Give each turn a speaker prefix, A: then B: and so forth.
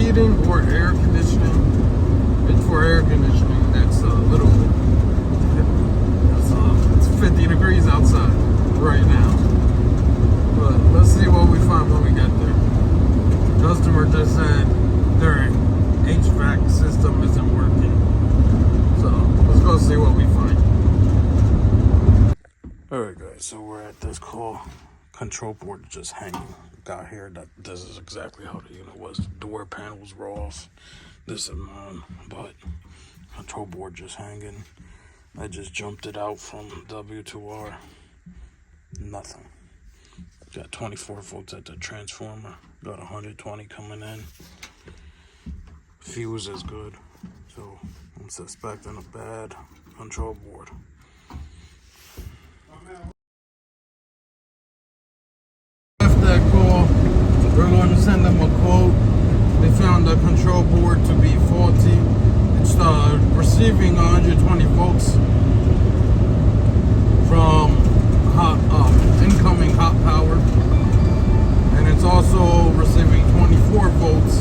A: heating or air conditioning. It's for air conditioning. That's a little. It's 50 degrees outside right now. But let's see what we find when we get there. Customer just said their HVAC system isn't working. So let's go see what we find. Alright guys, so we're at this call. Control board just hanging. Got here that this is exactly how the unit was. The door panels were off. This is mine, but control board just hanging. I just jumped it out from W to R. Nothing. Got 24 volts at the transformer. Got 120 coming in. Fuse is good. So I'm suspecting a bad control board. After that call, we're going to send them a quote. They found the control board to be faulty. It's receiving 120 volts from incoming hot power, and it's also receiving 24 volts